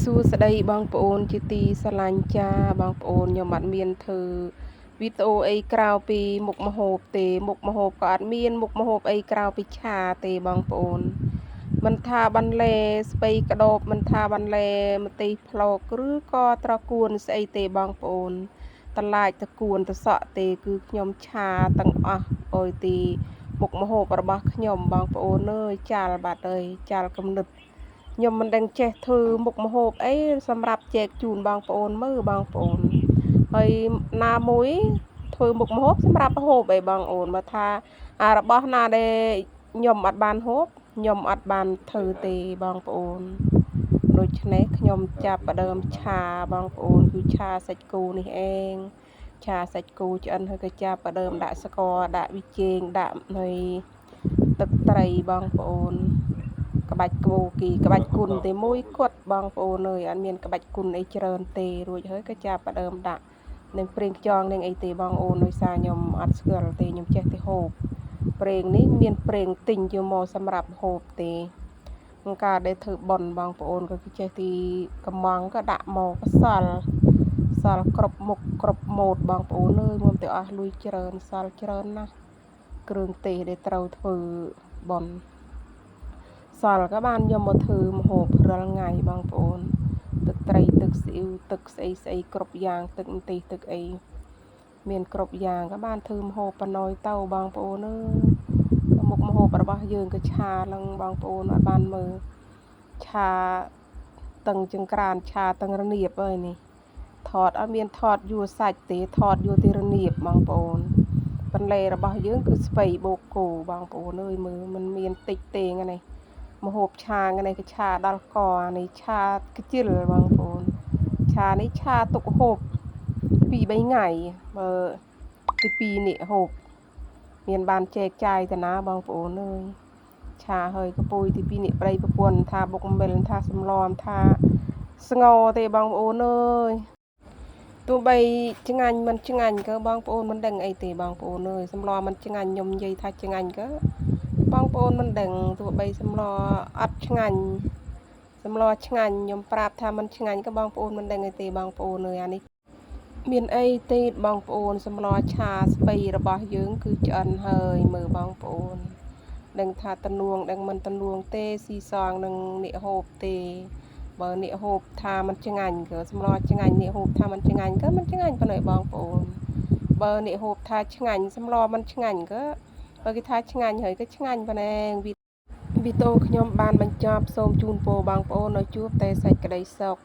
សួស្តីបងប្អូនជាទីស្រឡាញ់ចាបងប្អូនខ្ញុំអត់មានធ្វើវីដេអូអីក្រៅពីមុខម្ហូបទេមុខម្ហូបក៏អត់មានមុខម្ហូបអីក្រៅពីឆាទេបងប្អូនមិនថាបន្លែស្ពៃក្តោបមិនថាបន្លែម្ទេសផ្លោកឬក៏ត្រកួនស្អីទេបងប្អូនតឡាចតកួនតសក់ទេគឺខ្ញុំឆាទាំងអស់អុយទីមុខម្ហូបរបស់ខ្ញុំបងប្អូនអើយចាល់បាត់អើយចាល់គំនិតខ្ញុំមិនដឹងចេះធ្វើមុខម្ហូបអីសម្រាប់ចែកជូនបងប្អូនមើលបងប្អូនហើយណាមួយធ្វើមុខម្ហូបសម្រាប់ហូបអីបងប្អូនមកថារបស់ណាដែលខ្ញុំអត់បានហូបខ្ញុំអត់បានធ្វើទេបងប្អូនដូច្នេះខ្ញុំចាប់ផ្ដើមឆាបងប្អូនគឺឆាសាច់គោនេះឯងឆាសាច់គោឆ្អិនហើយក៏ចាប់ផ្ដើមដាក់ស្ករដាក់ប៊ីចេងដាក់នៃទឹកត្រីបងប្អូនក្បាច់គោគីក្បាច់គុណតែមួយគាត់បងប្អូនអើយអត់មានក្បាច់គុណអីច្រើនទេរួចហើយក៏ចាប់ផ្ដើមដាក់នឹងប្រេងខ្យងនឹងអីទេបងប្អូនដោយសារខ្ញុំអត់ស្គាល់ទេខ្ញុំចេះតែហូបប្រេងនេះមានប្រេងទិញយកមកសម្រាប់ហូបទេការដែលធ្វើប៉ុនបងប្អូនក៏ចេះទីកំងក៏ដាក់មកសល់គ្រប់មុខគ្រប់ម៉ូតបងប្អូនអើយមុំទៅអស់លុយច្រើនសល់ច្រើនណាស់គ្រឿងទេសដែលត្រូវធ្វើប៉ុនសល់ក៏បានយកមកធ្វើម្ហូបរាល់ថ្ងៃបងប្អូនទឹកត្រីទឹកស៊ីអ៊ូទឹកស្អីគ្រប់យ៉ាងទឹកម្ទេសទឹកអីមានគ្រប់យ៉ាងក៏បានធ្វើម្ហូបប៉ណយទៅបងប្អូនអើយក៏មុខម្ហូបរបស់យើងក៏ឆាឡើងបងប្អូនអត់បានមើលឆាតឹងចង្ក្រានឆាតឹងរនៀបអើយនេះថតអត់មានថតយួរសាច់ទេថតយួរទីរនៀបបងប្អូនបន្លែរបស់យើងគឺស្ពៃបូកគោបងប្អូនអើយមើលมันមានតិចទេហ្នឹងនេះម្ហូបឆានេះគឺឆាដល់កនេះឆាខ្ជិលបងប្អូនឆានេះឆាទុកហូប2-3ថ្ងៃបើទី2នេះហូបមានបានចែកចាយតាណាបងប្អូនអើយឆាហើយកពុយទី2នេះប្តីប្រពន្ធថាបុកអំបិលថាសម្លំថាស្ងោទេបងប្អូនអើយទោះបីឆ្ងាញ់មិនឆ្ងាញ់ក៏បងប្អូនមិនដឹងអីទេបងប្អូនអើយសម្លមិនឆ្ងាញ់ខ្ញុំនិយាយថាឆ្ងាញ់ក៏បងប្អូនមិនដឹងទោះបីសម្លអត់ឆ្ងាញ់សម្លឆ្ងាញ់ខ្ញុំប្រាប់ថាមិនឆ្ងាញ់ក៏បងប្អូនមិនដឹងអីទេបងប្អូនអើយអានេះមានអីទេបងប្អូនសម្លឆាស្ពៃរបស់យើងគឺឆ្អិនហើយមើលបងប្អូនដឹងថាតនួងដឹងមិនតនួងទេស៊ីសងនឹងនេះហូបទេបើនេះហូបថាมันឆ្ងាញ់ក៏សម្លឆ្ងាញ់នេះហូបថាมันឆ្ងាញ់ក៏มันឆ្ងាញ់ប៉ុណ្ណេះបងប្អូនបើនេះហូបថាឆ្ងាញ់សម្លมันឆ្ងាញ់ក៏បើគេថាឆ្ងាញ់ហើយក៏ឆ្ងាញ់ប៉ុណ្ណេះវីដេអូខ្ញុំបានបញ្ចប់សូមជូនពរបងប្អូនឲ្យជួបតែសេចក្តីសុខ